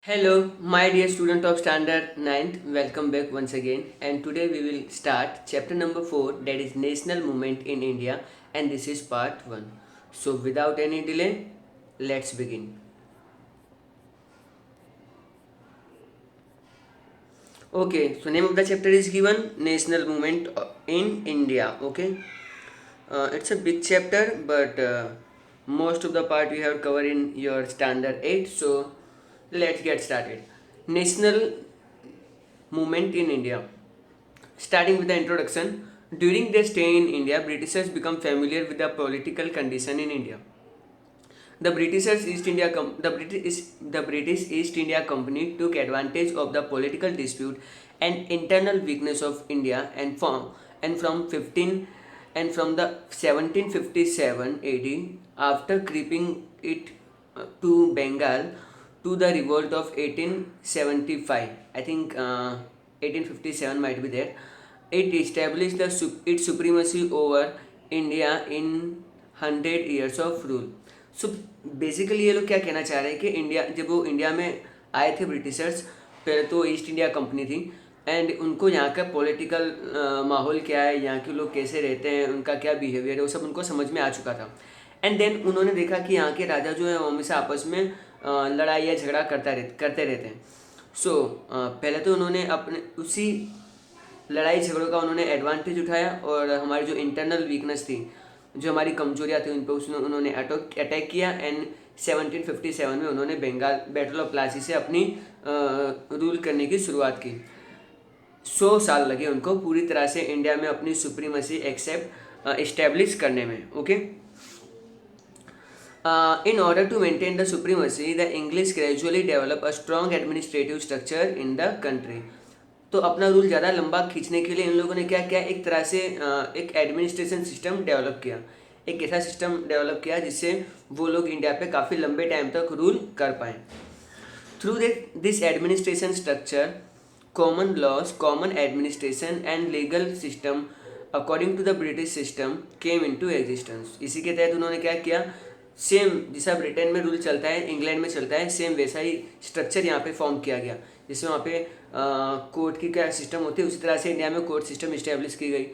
Hello, my dear student of Standard Ninth. Welcome back once again. And today we will start chapter number 4, that is National Movement in India, and this is part 1. So, without any delay, let's begin. Okay, so name of the chapter is given National Movement in India. Okay, it's a big chapter, but most of the part we have covered in your Standard 8. So, let's get started. National Movement in India. Starting with the introduction, during their stay in India, Britishers become familiar with the political condition in India. The British East India Company took advantage of the political dispute and internal weakness of India and from the 1757 AD, after creeping it to Bengal, to the revolt of 1875. I think 1857 might be there. It established its supremacy over India in 100 years of rule. So basically ये लोग क्या कहना चाह रहे हैं कि India, जब वो इंडिया में आए थे ब्रिटिशर्स, पहले तो ईस्ट इंडिया कंपनी थी, एंड उनको यहाँ का पॉलिटिकल माहौल क्या है, यहाँ के लोग कैसे रहते हैं, उनका क्या बिहेवियर है, वो सब उनको समझ में आ चुका था. एंड देन उन्होंने देखा कि यहाँ के राजा जो है वो हमेशा आपस में लड़ाई या झगड़ा करते रहते हैं. सो पहले तो उन्होंने अपने उसी लड़ाई झगड़ों का उन्होंने एडवांटेज उठाया, और हमारी जो इंटरनल वीकनेस थी, जो हमारी कमजोरियाँ थी, उन पर उन्होंने अटैक किया. एंड 1757 में उन्होंने बंगाल बैटल ऑफ प्लासी से अपनी रूल करने की शुरुआत की. 100 साल लगे उनको पूरी तरह से इंडिया में अपनी सुप्रीमेसी इस्टेब्लिश करने में. Okay, in order to maintain the supremacy, the English gradually developed a strong administrative structure in the country. तो अपना रूल ज़्यादा लंबा खींचने के लिए इन लोगों ने क्या किया, एक तरह से एक एडमिनिस्ट्रेशन सिस्टम डेवलप किया. एक ऐसा सिस्टम डेवलप किया जिससे वो लोग इंडिया पे काफ़ी लंबे टाइम तक रूल कर पाएँ. Through this administration structure, common laws, common administration and legal system according to the British system came into existence. इसी के तहत उन्होंने क्या किया, सेम जैसा ब्रिटेन में रूल चलता है, इंग्लैंड में चलता है, सेम वैसा ही स्ट्रक्चर यहाँ पे फॉर्म किया गया, जिसमें वहाँ पे कोर्ट की क्या सिस्टम होती है, उसी तरह से इंडिया में कोर्ट सिस्टम इस्टेब्लिश की गई.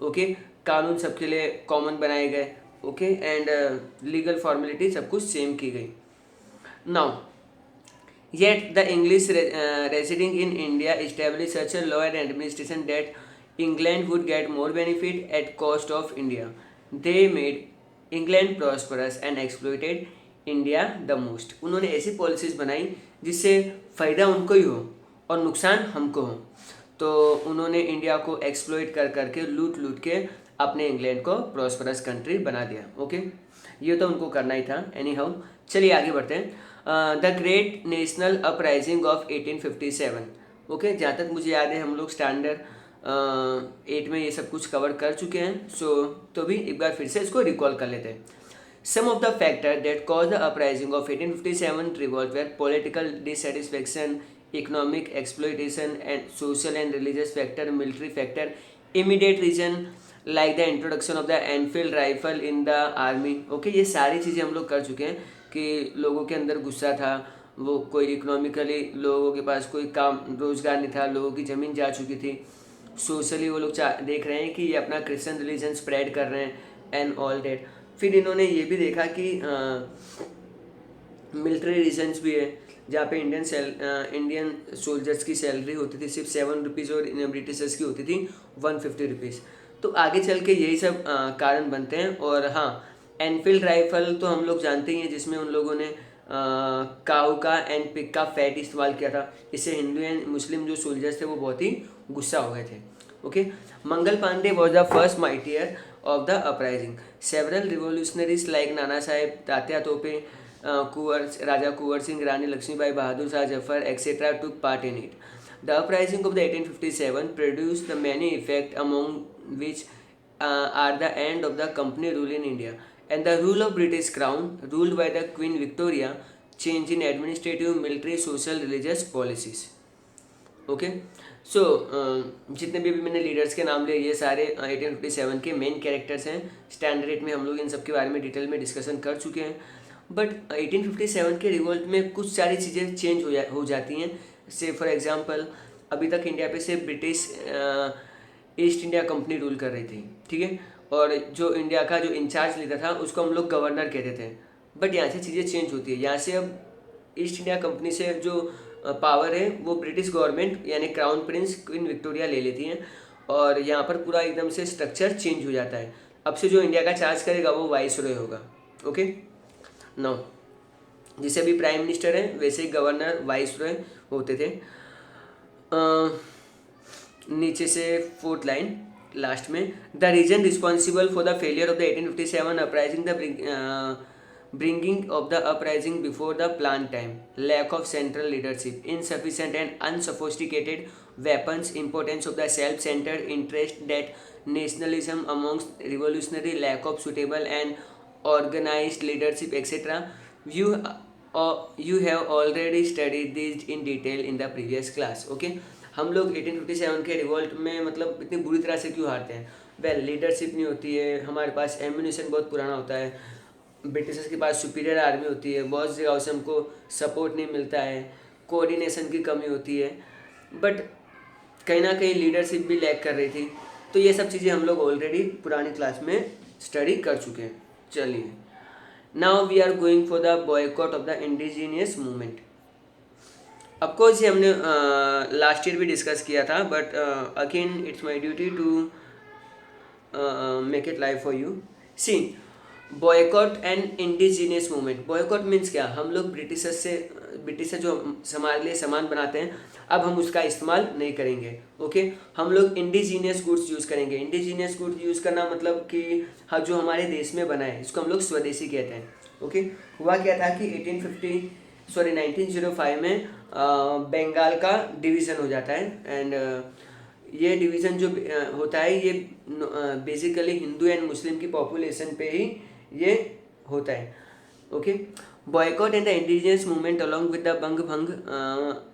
ओके, कानून सबके लिए कॉमन बनाए गए. ओके, एंड लीगल फॉर्मेलिटी सब कुछ सेम की गई. Now yet the English residing in India established such a law and administration that England would get more benefit at cost of India. They made England prosperous and exploited India the most. उन्होंने ऐसी policies बनाई जिससे फ़ायदा उनको ही हो और नुकसान हमको हो. तो उन्होंने इंडिया को एक्सप्लोइट कर करके लूट के अपने इंग्लैंड को प्रॉस्परस कंट्री बना दिया. ओके, ये तो उनको करना ही था. एनी हाउ, चलिए आगे बढ़ते हैं. The great national uprising of 1857. Okay, जहाँ तक मुझे याद है हम लोग स्टैंडर्ड 8 में ये सब कुछ कवर कर चुके हैं. तो भी एक बार फिर से इसको रिकॉल कर लेते हैं. Some of the factors that caused the uprising of 1857 revolt were political dissatisfaction, economic exploitation, and social and religious factor, military factor, immediate reason like the introduction of the Enfield rifle in the army. Okay, ये सारी चीज़ें हम लोग कर चुके हैं कि लोगों के अंदर गुस्सा था, वो कोई इकोनॉमिकली लोगों के पास कोई काम रोज़गार नहीं था, लोगों की ज़मीन जा चुकी थी. सोशली वो लोग देख रहे हैं कि ये अपना क्रिश्चियन रिलीजन स्प्रेड कर रहे हैं एंड ऑल डेट. फिर इन्होंने ये भी देखा कि मिलिट्री रीजन्स भी है, जहाँ पे इंडियन सोल्जर्स की सैलरी होती थी सिर्फ 7 रुपीज़ और ब्रिटिशर्स की होती थी 150 रुपीज़. तो आगे चल के यही सब कारण बनते हैं. और हाँ, एनफील्ड राइफल तो हम लोग जानते ही हैं, जिसमें उन लोगों ने काऊ का एंड पिग का फैट इस्तेमाल किया था. इससे हिंदू एंड मुस्लिम जो सोल्जर्स थे वो बहुत ही गुस्सा हो गए थे. Okay, Mangal Pandey was the first martyr of the uprising. Several revolutionaries like Nana Sahib, Tatya Tope, Raja Kuwar Singh, Rani Lakshmibai, Bahadur Shah Zafar, etc. took part in it. The uprising of the 1857 produced the many effects, among which are the end of the company rule in India and the rule of British Crown ruled by the Queen Victoria, change in administrative, military, social, religious policies. Okay, so जितने भी मैंने leaders के नाम लिए ये सारे 1857 के main characters हैं. स्टैंडर्ड 8 में हम लोग इन सब के बारे में डिटेल में डिस्कशन कर चुके हैं. बट 1857 के रिवोल्ट में कुछ सारी चीज़ें चेंज हो जाती हैं। से फॉर एग्जांपल अभी तक इंडिया पे से British east India company rule कर रही थी, ठीक है, और जो इंडिया का जो इंचार्ज लीडर था उसको हम लोग गवर्नर कहते थे। बट यहाँ से चीज़ें चेंज होती है, यहाँ से अब ईस्ट इंडिया कंपनी से जो पावर है वो ब्रिटिश गवर्नमेंट यानी क्राउन प्रिंस क्वीन विक्टोरिया ले लेती हैं, और यहाँ पर पूरा एकदम से स्ट्रक्चर चेंज हो जाता है। अब से जो इंडिया का चार्ज करेगा वो वाइसरॉय होगा। ओके, नाउ जैसे अभी प्राइम मिनिस्टर है वैसे ही गवर्नर वाइसरॉय होते थे। नीचे से फोर्थ लाइन लास्ट में, the reason responsible for the failure of the 1857 uprising the bringing of the uprising before the planned time, lack of central leadership, insufficient and unsophisticated weapons, importance of the self-centered interest that nationalism amongst revolutionary, lack of suitable and organized leadership, etc. You have already studied these in detail in the previous class. Okay, हम लोग 1857 के revolt में मतलब इतनी बुरी तरह से क्यों हारते हैं? वेल, लीडरशिप नहीं होती है, हमारे पास एम्यूनिशन बहुत पुराना होता है, ब्रिटिशर्स के पास सुपीरियर आर्मी होती है, बहुत जगह से हमको सपोर्ट नहीं मिलता है, कोऑर्डिनेशन की कमी होती है, बट कहीं ना कहीं लीडरशिप भी लैक कर रही थी। तो ये सब चीज़ें हम लोग ऑलरेडी पुरानी क्लास में स्टडी कर चुके हैं। चलिए, now we are going for the boycott of the indigenous movement. Of course ये हमने लास्ट ईयर भी डिस्कस किया था, but again it's my duty to make it live for you. See, boycott and indigenous movement. Boycott means क्या? हम लोग britisher जो हमारे लिए सामान बनाते हैं अब हम उसका इस्तेमाल नहीं करेंगे। ओके, हम लोग इंडिजीनियस गुड्स यूज़ करेंगे। इंडिजीनियस गुड्स यूज़ करना मतलब कि हाँ, जो हमारे देश में बना है इसको हम लोग स्वदेशी कहते हैं। ओके, हुआ क्या था कि 1905 में बंगाल का डिवीज़न हो जाता है, एंड ये डिवीज़न जो होता है ये बेसिकली हिंदू एंड मुस्लिम की पॉपुलेशन पे ही ये होता है। Okay, boycott and the indigenous movement along with the Bang Bhang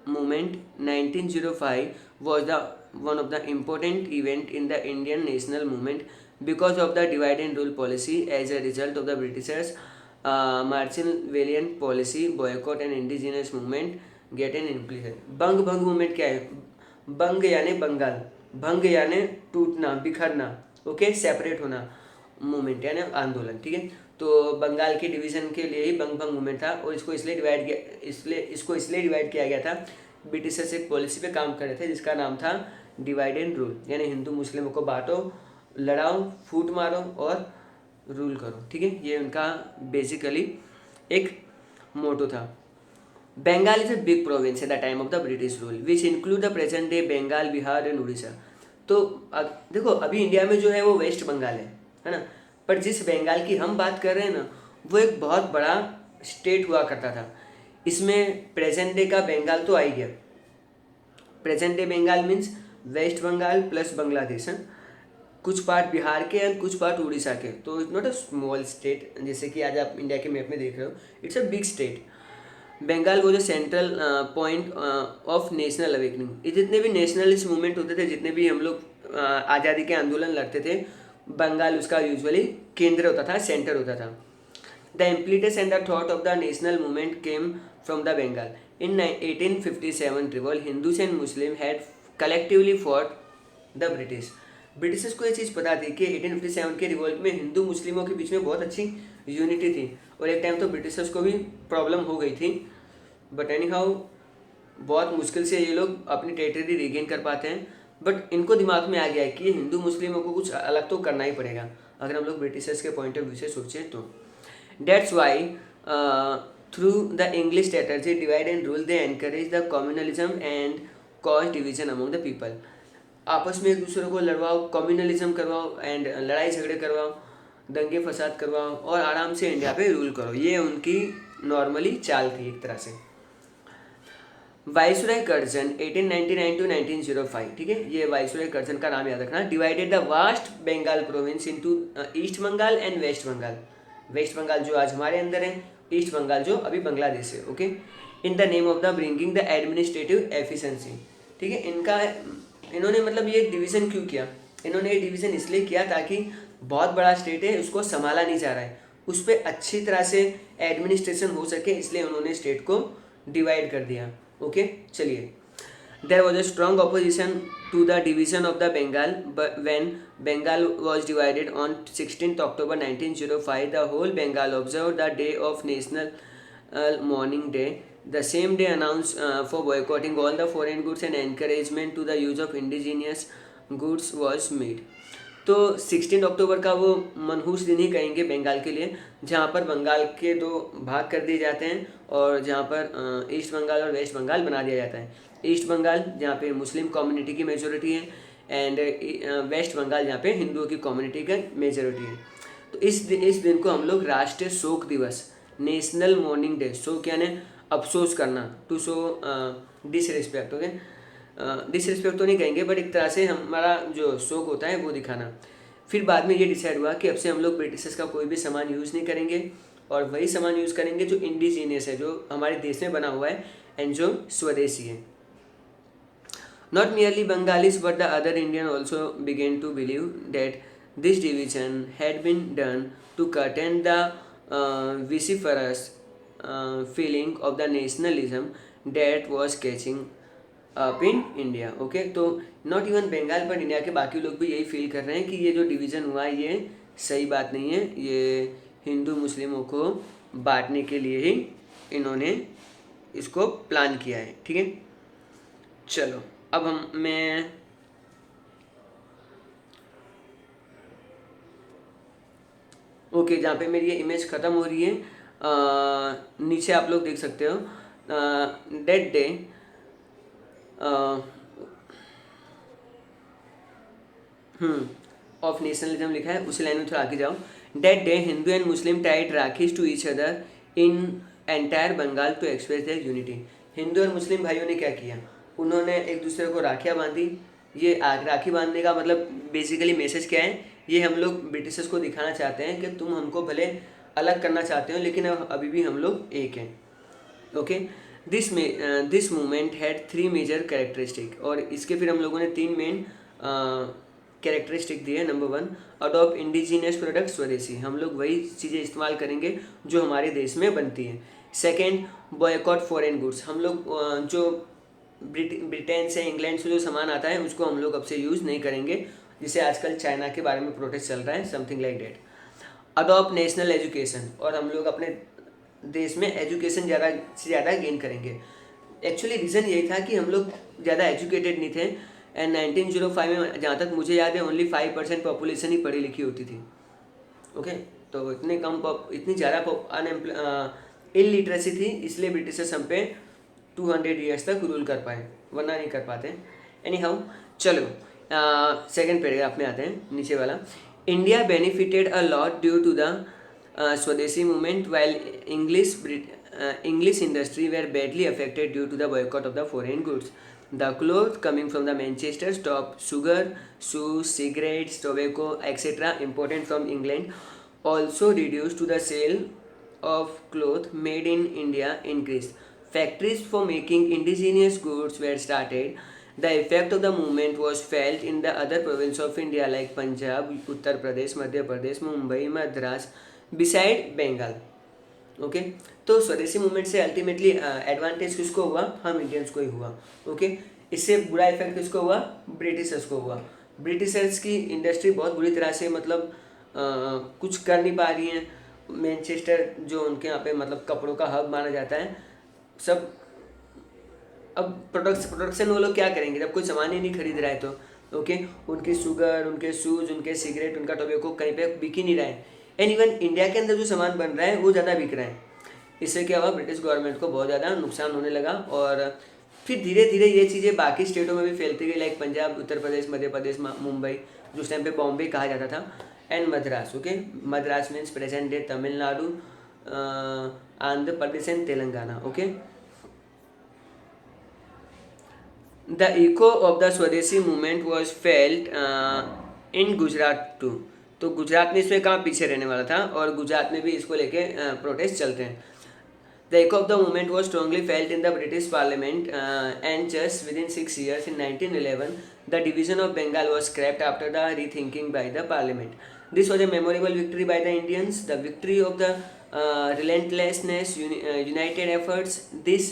movement 1905 was the one of the important event in the Indian national movement because of the divide and rule policy as a result of the Britishers marching policy. Boycott and indigenous movement get an implication. Bang Bhang movement क्या है? बंग यानी बंगाल, भंग यानी टूटना, बिखरना, okay, separate होना, movement यानी आंदोलन, ठीक है। तो बंगाल के डिवीज़न के लिए ही बंग भंग मूवमेंट था, और इसको इसलिए डिवाइड किया गया था। ब्रिटिशर्स एक पॉलिसी पे काम कर रहे थे जिसका नाम था डिवाइड एंड रूल, यानी हिंदू मुस्लिमों को बांटो, लड़ाओ, फूट मारो और रूल करो, ठीक है। ये उनका बेसिकली एक मोटो था। Bengal is a big province at the time of the British rule which include the present day Bengal, Bihar and Orissa. तो देखो अभी इंडिया में जो है वो वेस्ट बंगाल है ना, पर जिस बंगाल की हम बात कर रहे हैं ना वो एक बहुत बड़ा स्टेट हुआ करता था। इसमें प्रेजेंट डे का बंगाल तो आ ही गया। Present day Bengal means West Bengal plus Bangladesh है, कुछ पार्ट बिहार के और कुछ पार्ट उड़ीसा के। तो it's not a small state, जैसे कि आज आप इंडिया के मैप में देख रहे हो, it's a big state. Bengal वो जो central point of national awakening. ये जितने भी नेशनलिस्ट मूवमेंट होते थे, जितने भी हम लोग आज़ादी के आंदोलन लड़ते थे, बंगाल उसका यूजुअली केंद्र होता था, सेंटर होता था। The impetus and the thought of the national movement came from the Bengal. In 1857 revolt Hindus and Muslim had collectively fought the British. Britishers को ये चीज़ पता थी कि 1857 के रिवॉल्ट में हिंदू मुस्लिमों के बीच में बहुत अच्छी यूनिटी थी, और एक टाइम तो ब्रिटिशर्स को भी प्रॉब्लम हो गई थी, बट एनी हाउ बहुत मुश्किल से ये लोग अपनी टेरिटरी रिगेन कर पाते हैं। बट इनको दिमाग में आ गया है कि हिंदू मुस्लिमों को कुछ अलग तो करना ही पड़ेगा, अगर हम लोग ब्रिटिशर्स के पॉइंट ऑफ व्यू से सोचें तो। That's why through the English strategy divide and rule they encourage the communalism and cause division among the people. आपस में एक दूसरे को लड़वाओ, कम्युनलिज्म करवाओ एंड लड़ाई झगड़े करवाओ, दंगे फसाद करवाओ और आराम से इंडिया पे रूल करो। ये उनकी नॉर्मली चाल थी एक तरह से। वाइसरॉय कर्जन 1899 to 1905, ठीक है, ये वाइसरॉय कर्जन का नाम याद रखना। Divided the vast Bengal province into East Bengal and West Bengal. West Bengal जो आज हमारे अंदर है, ईस्ट बंगाल जो अभी बांग्लादेश है, okay. In the name of the bringing the administrative efficiency, ठीक है। इन्होंने मतलब ये डिवीज़न क्यों किया? इन्होंने ये डिवीज़न इसलिए किया ताकि बहुत बड़ा स्टेट है, उसको संभाला नहीं जा रहा है, उस पर अच्छी तरह से एडमिनिस्ट्रेशन हो सके, इसलिए उन्होंने स्टेट को डिवाइड कर दिया। ओके, चलिए। There was a strong opposition to the division of the Bengal, but when Bengal was divided on 16th October 1905, the whole Bengal observed the day of National Mourning Day. The same day announced for boycotting all the foreign goods and encouragement to the use of indigenous goods was made. तो 16 अक्टूबर का वो मनहूस दिन ही कहेंगे बंगाल के लिए, जहाँ पर बंगाल के दो भाग कर दिए जाते हैं और जहाँ पर ईस्ट बंगाल और वेस्ट बंगाल बना दिया जाता है। ईस्ट बंगाल जहाँ पे मुस्लिम कम्युनिटी की मेजोरिटी है एंड वेस्ट बंगाल जहाँ पे हिंदुओं की कम्युनिटी का मेजोरिटी है। तो इस दिन को हम लोग राष्ट्रीय शोक दिवस, नेशनल मॉर्निंग डे, शोक यानी अफसोस करना, to show disrespect. Okay, disrespect तो नहीं कहेंगे बट एक तरह से हमारा जो शौक होता है वो दिखाना। फिर बाद में ये डिसाइड हुआ कि अब से हम लोग ब्रिटिशर्स का कोई भी सामान यूज़ नहीं करेंगे और वही सामान यूज़ करेंगे जो इंडिजीनियस है, जो हमारे देश में बना हुआ है एंड जो स्वदेशी है। Not merely Bengalis but the other Indian also began to believe that this division had been done to curtain the vociferous feeling of the nationalism that was catching up in India. Okay, तो not even Bengal but India के बाकी लोग भी यही feel कर रहे हैं कि ये जो डिवीज़न हुआ है ये सही बात नहीं है, ये हिंदू मुस्लिमों को बांटने के लिए ही इन्होंने इसको प्लान किया है। ठीक है, चलो अब मैं ओके जहाँ पे मेरी ये इमेज ख़त्म हो रही है नीचे आप लोग देख सकते हो डेट डे ऑफ नेशनलिज्म लिखा है, उसी लाइन में थोड़ा आगे जाओ। That day Hindu and Muslim tied rakhis to each other in entire Bengal to express their unity. हिंदू और मुस्लिम भाइयों ने क्या किया, उन्होंने एक दूसरे को राखियाँ बांधी। ये राखी बांधने का मतलब बेसिकली मैसेज क्या है, ये हम लोग ब्रिटिशर्स को दिखाना चाहते हैं कि तुम हमको भले अलग करना चाहते हो लेकिन अभी भी हम लोग एक हैं। Okay, this movement had 3 major characteristic, और इसके फिर हम लोगों ने 3 मेन कैरेक्टरिस्टिक दिए। Number 1, adopt indigenous product, swadeshi, हम लोग वही चीज़ें इस्तेमाल करेंगे जो हमारे देश में बनती हैं। सेकेंड, बॉयकॉट फॉरेन गुड्स, हम लोग जो ब्रिटेन से इंग्लैंड से जो सामान आता है उसको हम लोग अब से यूज़ नहीं करेंगे, जिसे आजकल चाइना के बारे में प्रोटेस्ट चल रहा है, something like that. Adopt national education, और हम लोग अपने देश में एजुकेशन ज़्यादा से ज़्यादा गेन करेंगे। एक्चुअली रीज़न यही था कि हम लोग ज़्यादा एजुकेटेड नहीं थे एंड 1905 में जहाँ तक मुझे याद है ओनली 5% पॉपुलेशन ही पढ़ी लिखी होती थी। ओके, तो इतनी ज़्यादा इलिटरेसी थी, इसलिए ब्रिटिशर्स हम पे 200 ईयर्स तक रूल कर पाए, वरना नहीं कर पाते। एनी हाउ, चलो सेकेंड पैराग्राफ में आते हैं, नीचे वाला। India benefited a lot due to the Swadeshi movement, while English industry were badly affected due to the boycott of the foreign goods. The clothes coming from the Manchester stopped. Sugar, shoes, cigarettes, tobacco, etc. imported from England also reduced to the sale of cloth made in India increased. Factories for making indigenous goods were started. The effect of the movement was felt in the other provinces of India like Punjab, Uttar Pradesh, Madhya Pradesh, Mumbai, Madras, beside Bengal. Okay, तो swadeshi movement से ultimately advantage किसको हुआ, हम Indians को ही हुआ। Okay, इससे बुरा effect किसको हुआ, ब्रिटिशर्स को हुआ। ब्रिटिशर्स की इंडस्ट्री बहुत बुरी तरह से मतलब कुछ कर नहीं पा रही हैं। मैनचेस्टर जो उनके यहाँ पे मतलब कपड़ों का हब माना जाता है, सब अब प्रोडक्शन वो लोग क्या करेंगे जब कोई सामान ही नहीं खरीद रहा है तो। ओके, उनकी शुगर, उनके शूज़, उनके सिगरेट, उनका टोबैको कहीं पे बिक ही नहीं रहा है। एंड इवन इंडिया के अंदर जो सामान बन रहा है वो ज़्यादा बिक रहा है। इससे क्या हुआ, ब्रिटिश गवर्नमेंट को बहुत ज़्यादा नुकसान होने लगा और फिर धीरे धीरे ये चीज़ें बाकी स्टेटों में भी फैलती गई, लाइक पंजाब, उत्तर प्रदेश, मध्य प्रदेश, मुंबई, जो उस टाइम पे बॉम्बे कहा जाता था, and Madras. Okay, Madras means present day Tamil Nadu, Andhra Pradesh and Telangana. Okay, the echo of the swadeshi movement was felt in Gujarat too. तो गुजरात में इसमें कहाँ पीछे रहने वाला था, और गुजरात में भी इसको लेके प्रोटेस्ट चलते हैं। The echo of the movement was strongly felt in the British parliament and just within 6 years in 1911 the division of Bengal was scrapped after the rethinking by the parliament. This was a memorable victory by the Indians, the victory of the relentlessness, united efforts. This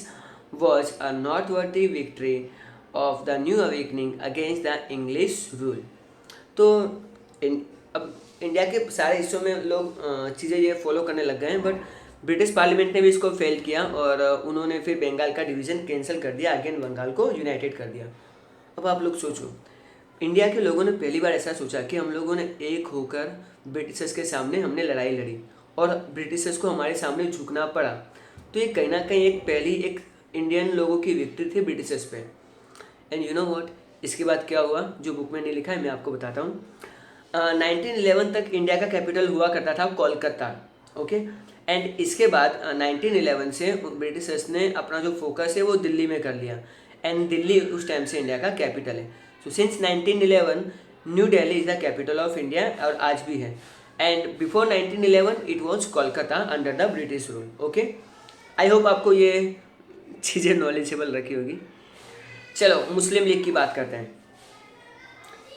was a noteworthy victory of the new awakening against the English rule. तो अब India के सारे हिस्सों में लोग चीज़ें ये follow करने लग गए हैं, बट ब्रिटिश पार्लियामेंट ने भी इसको फेल किया और उन्होंने फिर बंगाल का डिवीज़न कैंसिल कर दिया, अगेन बंगाल को यूनाइटेड कर दिया। अब आप लोग सोचो, इंडिया के लोगों ने पहली बार ऐसा सोचा कि हम लोगों ने एक होकर ब्रिटिशर्स के सामने हमने लड़ाई लड़ी और ब्रिटिशर्स को हमारे सामने झुकना पड़ा। तो ये कहीं ना कहीं एक पहली एक इंडियन लोगों की विक्ट्री थी ब्रिटिशर्स पे। एंड यू नो व्हाट, इसके बाद क्या हुआ जो बुक में नहीं लिखा है मैं आपको बताता हूँ। 1911 तक इंडिया का कैपिटल हुआ करता था कोलकाता, ओके। एंड इसके बाद 1911 से ब्रिटिशर्स ने अपना जो फोकस है वो दिल्ली में कर लिया, एंड दिल्ली उस टाइम से इंडिया का कैपिटल है। So since 1911 new Delhi is the capital of India और आज भी है। And before 1911 it was Kolkata under the British rule, okay. I hope आपको ये चीज़ें नॉलेजेबल रखी होगी। चलो मुस्लिम लीग की बात करते हैं,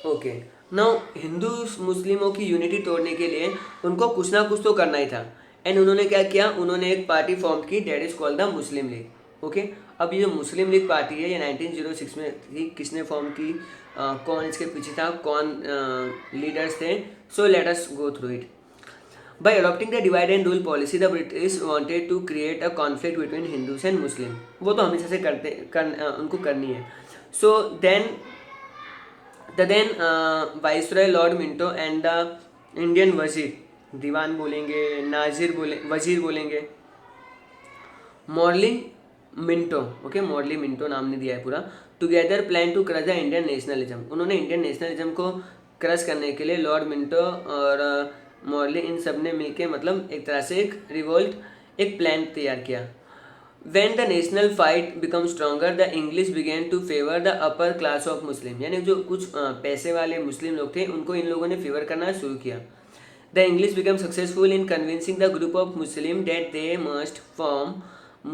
ओके। नाउ हिंदू मुस्लिमों की यूनिटी तोड़ने के लिए उनको कुछ ना कुछ तो करना ही था, एंड उन्होंने क्या किया, उन्होंने एक पार्टी फॉर्म की, that is called the Muslim league, okay. अब ये जो मुस्लिम लीग पार्टी है ये 1906 में थी। किसने फॉर्म की, कौन इसके पीछे था, कौन लीडर्स थे, so let us go through it. By adopting the divide and rule policy, the British wanted to create a conflict between Hindus and Muslim. वो तो हमेशा से उनको करनी है। So then the then Viceroy Lord Minto and the Indian वजीर, दीवान बोलेंगे, वजीर बोलेंगे, Morley Minto, okay, Morley Minto नाम ने दिया है पूरा। Together plan to crush the Indian nationalism. उन्होंने इंडियन नेशनलिज्म को क्रश करने के लिए लॉर्ड मिंटो और मॉर्ली इन सब ने मिलकर मतलब एक तरह से एक रिवोल्ट, एक प्लान तैयार किया। When the national fight became stronger, the English began to favor the upper class of Muslim. यानी जो कुछ पैसे वाले मुस्लिम लोग थे उनको इन लोगों ने फेवर करना शुरू किया। The English became successful in convincing the group of Muslim that they must form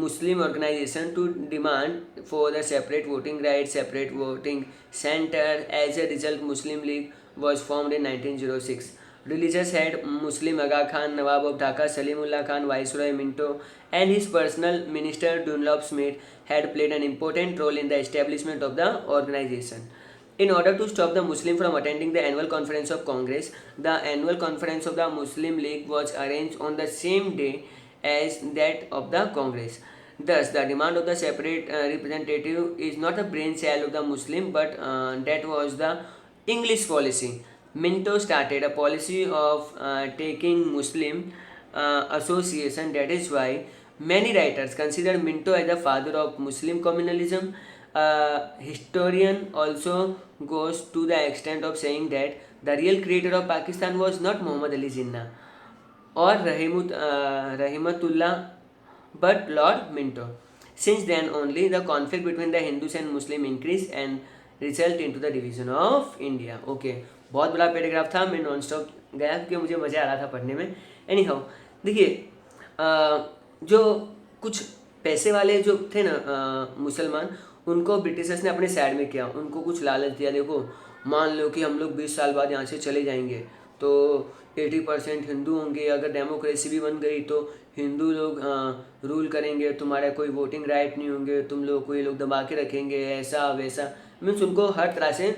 Muslim organization to demand for the separate voting rights, separate voting center. As a result, Muslim League was formed in 1906. Religious head Muslim Aga Khan, Nawab of Dhaka Salimullah Khan, Viceroy Minto and his personal minister Dunlop Smith had played an important role in the establishment of the organization. In order to stop the Muslim from attending the annual conference of Congress, the annual conference of the Muslim League was arranged on the same day as that of the Congress. Thus, the demand of the separate representative is not a brainchild of the Muslim, but that was the English policy. Minto started a policy of taking Muslim association. That is why many writers consider Minto as the father of Muslim communalism. Historian also goes to the extent of saying that the real creator of Pakistan was not Muhammad Ali Jinnah or Rahimatullah, but Lord Minto. Since then only the conflict between the Hindus and Muslim increased and result into the division of India. Okay, बहुत बड़ा paragraph था, मैं non stop गया क्योंकि मुझे मज़ा आ रहा था पढ़ने में। एनी हाउ देखिए, जो कुछ पैसे वाले जो थे ना मुसलमान, उनको ब्रिटिशर्स ने अपने साइड में किया, उनको कुछ लालच दिया। देखो मान लो कि हम लोग 20 साल बाद यहाँ से चले जाएंगे तो 80% हिंदू होंगे, अगर डेमोक्रेसी भी बन गई तो हिंदू लोग रूल करेंगे, तुम्हारा कोई वोटिंग राइट नहीं होंगे, तुम लोग को ये लोग दबा के रखेंगे, ऐसा वैसा। मीन्स उनको हर तरह से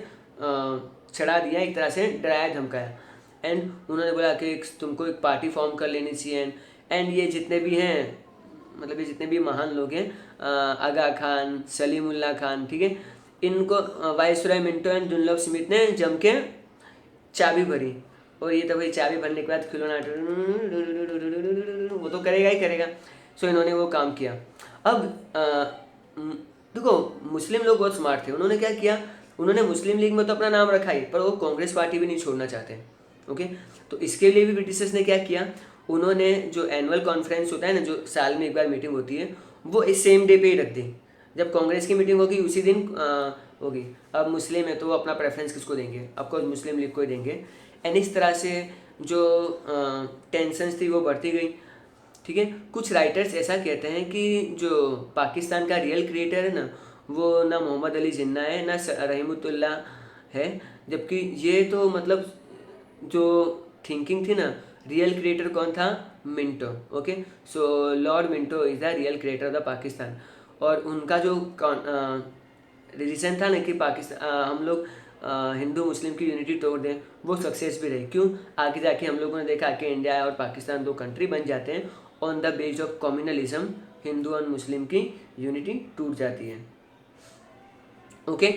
चढ़ा दिया, एक तरह से डराया धमकाया। एंड उन्होंने बोला कि तुमको एक पार्टी फॉर्म कर लेनी चाहिए। एंड ये जितने भी हैं, मतलब ये जितने भी महान लोग हैं, आगा खान, सलीमुल्लाह खान, ठीक है, इनको वाइसरॉय मिंटो एंड दुनलॉप स्मिथ ने जम के चाबी भरी। और ये तो भाई चाबी भरने के बाद खिलौना वो तो करेगा ही करेगा। सो इन्होंने वो काम किया। अब देखो मुस्लिम लोग बहुत स्मार्ट थे, उन्होंने क्या किया, उन्होंने मुस्लिम लीग में तो अपना नाम रखा ही, पर वो कांग्रेस पार्टी भी नहीं छोड़ना चाहते। ओके, तो इसके लिए भी ब्रिटिशर्स ने क्या किया, उन्होंने जो एनुअल कॉन्फ्रेंस होता है ना, जो साल में एक बार मीटिंग होती है, वो इस सेम डे पे ही रख दी। जब कांग्रेस की मीटिंग होगी उसी दिन होगी। अब मुस्लिम है तो वो अपना प्रेफरेंस किसको देंगे, ऑफकोर्स मुस्लिम लीग को ही देंगे। एंड इस तरह से जो टेंशन्स थी वो बढ़ती गई। ठीक है, कुछ राइटर्स ऐसा कहते हैं कि जो पाकिस्तान का रियल क्रिएटर है ना, वो ना मोहम्मद अली जिन्ना है ना रहीमतुल्लाह है, जबकि ये तो मतलब जो थिंकिंग थी ना, रियल क्रिएटर कौन था? Minto. Okay, so Lord Minto is the real creator of the Pakistan. और उनका जो रीज़न था ना कि पाकिस्तान हम लोग हिंदू मुस्लिम की यूनिटी तोड़ दें, वो सक्सेस भी रही। क्यों? आगे जाके हम लोगों ने देखा कि इंडिया और पाकिस्तान 2 कंट्री बन जाते हैं, on the base of communalism Hindu और मुस्लिम की यूनिटी टूट जाती है। Okay,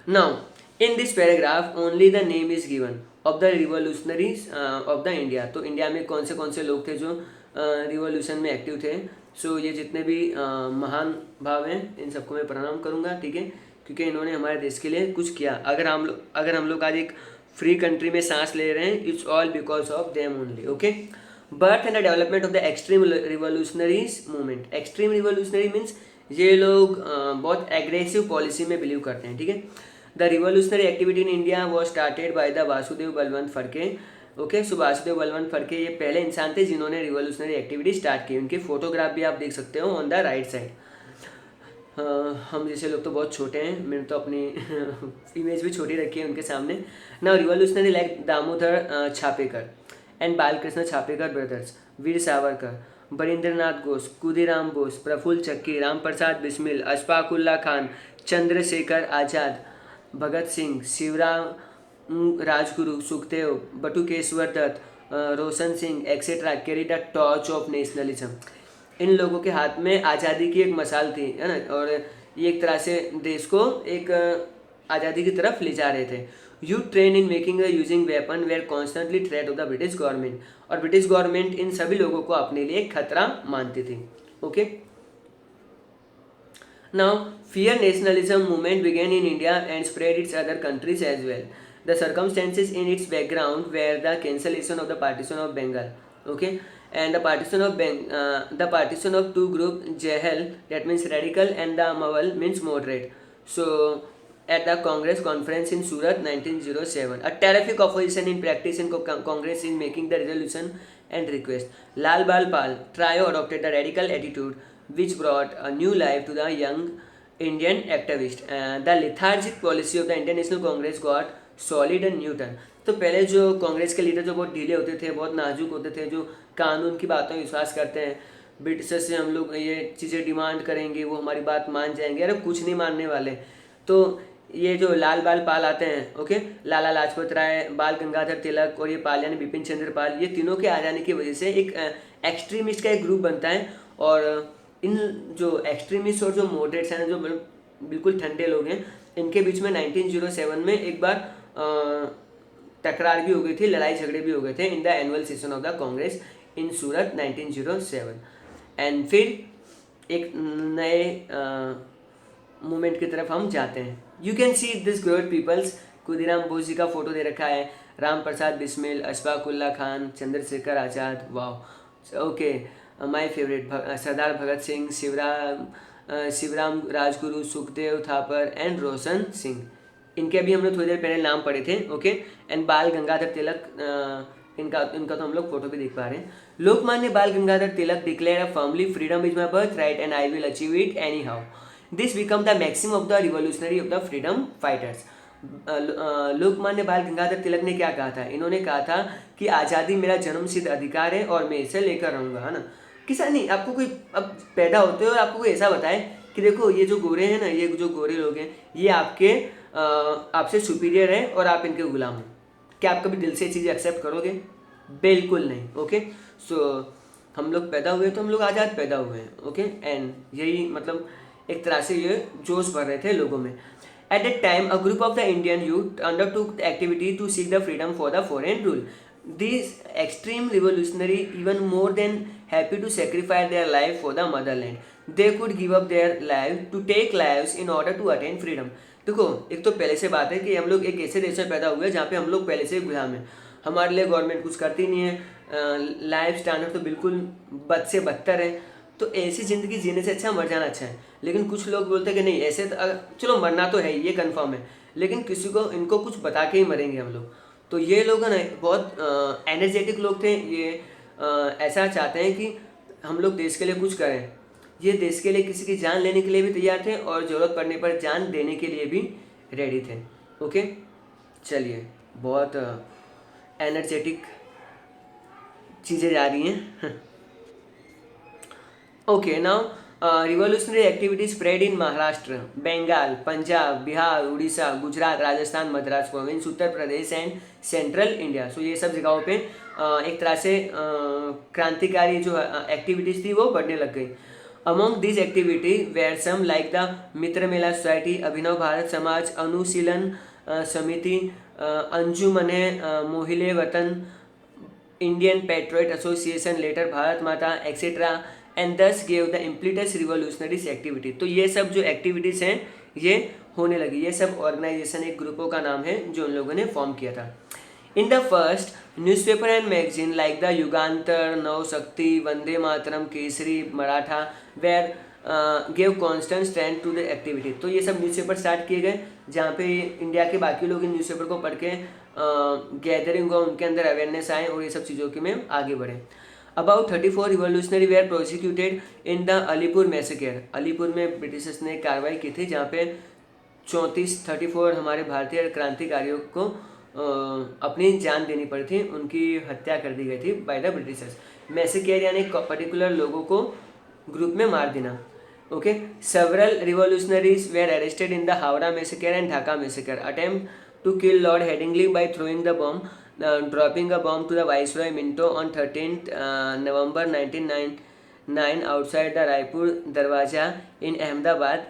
now in this paragraph only the name is given of the revolutionaries of the India. तो इंडिया में कौन से लोग थे जो रिवोल्यूशन में एक्टिव थे? सो ये जितने भी महान भाव हैं इन सबको मैं प्रणाम करूँगा, ठीक है, क्योंकि इन्होंने हमारे देश के लिए कुछ किया। अगर हम लोग आज एक फ्री कंट्री में सांस ले रहे हैं, it's all because of them only. Okay, birth and the development of the extreme revolutionaries movement. Extreme revolutionary means ये लोग बहुत एग्रेसिव पॉलिसी में बिलीव करते हैं, ठीक है। The revolutionary activity in India was started by the Vasudev Balwant Phadke. Okay, so Vasudev Balwant Phadke ये पहले इंसान थे जिन्होंने रिवोल्यूशनरी एक्टिविटी स्टार्ट की। उनके फोटोग्राफ भी आप देख सकते हो ऑन द राइट साइड। हम जैसे लोग तो बहुत छोटे हैं, मैंने तो अपनी इमेज भी छोटी रखी है उनके सामने ना। Revolutionary like Damodar Chapekar and Balkrishna Chapekar brothers, Veer Savarkar, Barindranath Ghosh, Khudiram Bose, Prafulla Chaki, Ram Prasad Bismil, Ashfaq Ullah Khan, Chandrashekhar Azad, Bhagat Singh, Shivaram Rajguru, Sukhdev, Batukeshwar Dutt, Roshan Singh etcetera carry the torch of nationalism. इन लोगों के हाथ में आज़ादी की एक मसाल थी, है ना, और ये एक तरह से देश को एक आज़ादी की तरफ ले जा रहे थे। You train in making using weapon were constantly threat of the British government. और ब्रिटिश गवर्नमेंट इन सभी लोगों को अपने लिए खतरा मानती थी। Okay, now fear nationalism movement began in India and spread its other countries as well. The circumstances in its background were the cancellation of the partition of Bengal. Okay, and the partition of two group Jehel, that means radical, and the Mawal means moderate. So at the Congress conference in Surat 1907, a terrific opposition in practice in Congress in making the resolution and request. Lal Bal Pal trio adopted the radical attitude which brought a new life to the young Indian activist. The lethargic policy of the Indian National Congress got solid and new turn. तो पहले जो कांग्रेस के leader जो बहुत ढीले होते थे, बहुत नाजुक होते थे, जो कानून की बातों में विश्वास करते हैं, ब्रिटिशर्स से हम लोग ये चीज़ें डिमांड करेंगे, वो हमारी बात मान जाएंगे, अरे कुछ नहीं मानने वाले। तो ये जो लाल बाल पाल आते हैं, ओके, लाला लाजपत राय, बाल गंगाधर तिलक और ये पाल यानी बिपिन चंद्र पाल, ये तीनों के आ जाने की वजह से एक एक्सट्रीमिस्ट का एक ग्रुप बनता है। और इन जो एक्सट्रीमिस्ट और जो मॉडरेट्स हैं, जो बिल्कुल ठंडे लोग हैं, इनके बीच में 1907 में एक बार टकरार भी हो गई थी, लड़ाई झगड़े भी हो गए थे in the annual session of the Congress in Surat 1907। And फिर एक नए मूवमेंट की तरफ हम जाते हैं। You can see this great peoples. Khudiram Bose ji का फोटो दे रखा है, राम प्रसाद बिस्मिल, अशफाक उल्लाह खान, चंद्रशेखर आज़ाद, वाह, okay, my favourite Sardar Bhagat Singh, Shivaram Rajguru, Sukhdev Thapar and Roshan Singh. इनके अभी हमने थोड़ी देर पहले नाम पढ़े थे। ओके, एंड बाल गंगाधर तिलक, इनका तो हम लोग फोटो भी देख पा रहे हैं। Lokmanya Bal Gangadhar Tilak declare firmly freedom is my birth right and I will achieve it anyhow. This become the maxim of the revolutionary of the freedom fighters. Lokmanya Bal Gangadhar तिलक ने क्या कहा था? इन्होंने कहा था कि आज़ादी मेरा जन्मसिद्ध अधिकार है और मैं इसे लेकर रहूँगा, है ना। किसा नहीं, आपको कोई अब पैदा होते हो और आपको कोई ऐसा बताए कि देखो ये जो गोरे हैं ना, ये जो गोरे लोग हैं, ये आपसे सुपीरियर है और आप इनके गुलाम हो, क्या आप कभी दिल से चीज़ें एक्सेप्ट करोगे? बिल्कुल नहीं। ओके, सो हम लोग पैदा हुए तो हम लोग आज़ाद पैदा हुए हैं। ओके, एंड यही मतलब एक तरह से ये जोश भर रहे थे लोगों में। At that time a group of the Indian youth undertook activity to seek the freedom for the foreign rule. These extreme revolutionary even more than happy to sacrifice their life for the motherland. They could give up their life to take lives in order to attain freedom. देखो, एक तो पहले से बात है कि हम लोग एक ऐसे देश में पैदा हुए जहाँ पे हम लोग पहले से गुलाम हैं, हमारे लिए गवर्नमेंट कुछ करती नहीं है, लाइफ स्टैंडर्ड तो बिल्कुल बद से बदतर है। तो ऐसी ज़िंदगी जीने से अच्छा मर जाना अच्छा है। लेकिन कुछ लोग बोलते हैं कि नहीं, ऐसे चलो मरना तो है, ये कन्फर्म है, लेकिन किसी को इनको कुछ बता के ही मरेंगे हम लोग। तो ये लोग है ना बहुत एनर्जेटिक लोग थे, ये ऐसा चाहते हैं कि हम लोग देश के लिए कुछ करें। ये देश के लिए किसी की जान लेने के लिए भी तैयार थे और ज़रूरत पड़ने पर जान देने के लिए भी रेडी थे। ओके, चलिए, बहुत एनर्जेटिक चीज़ें जा रही हैं। Okay, now revolutionary activity spread in Maharashtra, Bengal, Punjab, Bihar, Orissa, Gujarat, Rajasthan, Madras province, Uttar Pradesh and central India. So ये सब जगहों पे एक तरह से क्रांतिकारी जो एक्टिविटीज़ थी वो बढ़ने लग गई। Among this activity were some like the Mitra Mela society, Abhinav Bharat Samaj, Anushilan Samiti, Anjumane Mohile Watan, Indian patriot association, later Bharat Mata etcetera, and thus gave the impetus revolutionaries activity. तो ये सब जो एक्टिविटीज़ हैं ये होने लगी। ये सब ऑर्गेनाइजेशन, एक ग्रुपों का नाम है जो उन लोगों ने फॉर्म किया था। In the first newspaper and magazine like the Yugantar, Navshakti, Vande Mataram, Kesari, Maratha were gave constant stand to the activity. तो ये सब न्यूज़पेपर स्टार्ट किए गए जहाँ पे इंडिया के बाकी लोग इन न्यूज़पेपर को पढ़ के गैदरिंग हुआ, उनके अंदर अवेयरनेस आए और ये सब चीज़ों के में आगे बढ़े। About 34 revolutionary were prosecuted in the Alipur massacre. Alipur में ब्रिटिशर्स ने कार्रवाई की थी जहाँ पे 34 हमारे भारतीय क्रांतिकारियों को अपनी जान देनी पड़ी थी, उनकी हत्या कर दी गई थी बाय द ब्रिटिशर्स। मैसेकर यानी पर्टिकुलर लोगों को ग्रुप में मार देना। Okay, several revolutionaries were arrested in the Howrah massacre and Dhaka massacre. Attempt to kill Lord Headingley by throwing the bomb, dropping a bomb to the Viceroy Minto on 13th November 1999 outside the Raipur Darwaja in Ahmedabad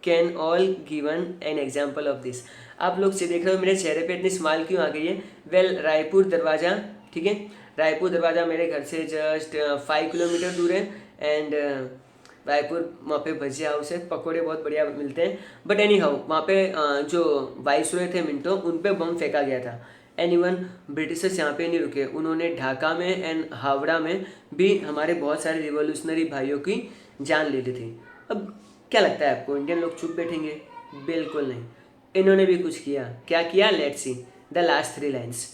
can all given an example of this। आप लोग से देख रहे हो मेरे चेहरे पे इतनी स्माइल क्यों आ गई है? वेल, रायपुर दरवाज़ा, ठीक है, रायपुर दरवाज़ा मेरे घर से जस्ट 5 किलोमीटर दूर है। एंड रायपुर वहाँ पे भजिया हाउस है, पकौड़े बहुत बढ़िया मिलते हैं। बट एनी हाउ वहाँ पे जो वाइसरॉय थे मिंटो, उन पे बम फेंका गया था। एंड इवन ब्रिटिशर्स यहाँ पे नहीं रुके, उन्होंने ढाका में एंड हावड़ा में भी हमारे बहुत सारे रिवोल्यूशनरी भाइयों की जान ले ली थी। अब क्या लगता है आपको, इंडियन लोग चुप बैठेंगे? बिल्कुल नहीं, इन्होंने भी कुछ किया। क्या किया? Let's see the last 3 lines.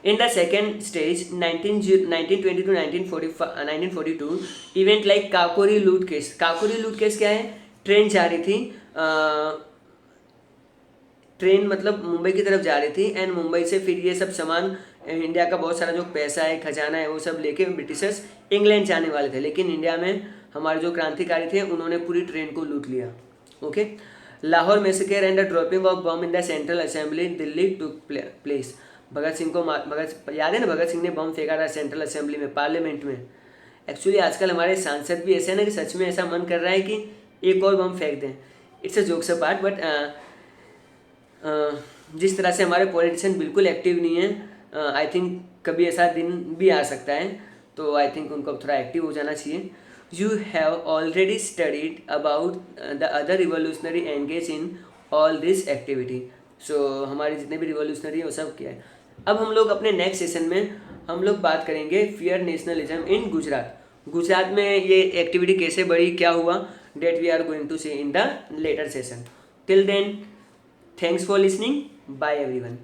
In the second stage, 1920 to 1942, event like Kakori लूट केस। काकोरी लूट केस क्या है? ट्रेन जा रही थी, ट्रेन मतलब मुंबई की तरफ जा रही थी एंड मुंबई से फिर ये सब सामान, इंडिया का बहुत सारा जो पैसा है, खजाना है, वो सब लेके ब्रिटिशर्स इंग्लैंड जाने वाले थे। लेकिन इंडिया में हमारे जो क्रांतिकारी थे उन्होंने पूरी ट्रेन को लूट लिया। Okay, Lahore massacre and the dropping of bomb in the central assembly Delhi took place. Bhagat Singh को याद है ना, भगत सिंह ने बम फेंका था सेंट्रल असेंबली में, पार्लियामेंट में। एक्चुअली आजकल हमारे सांसद भी ऐसे हैं ना कि सच में ऐसा मन कर रहा है कि एक और बम फेंक दें। It's a jokes apart, but जिस तरह से हमारे पॉलिटिशियन बिल्कुल एक्टिव नहीं है, आई थिंक कभी ऐसा दिन भी आ सकता है। तो आई थिंक उनको थोड़ा एक्टिव हो जाना चाहिए। You have already studied about the other revolutionary engage in all this activity. So हमारे जितने भी रिवोल्यूशनरी वो सब किया है। अब हम लोग अपने नेक्स्ट सेशन में हम लोग बात करेंगे fear nationalism in Gujarat. Gujarat में ये एक्टिविटी कैसे बढ़ी, क्या हुआ, that we are going to see in the later session. Till then, thanks for listening, bye everyone.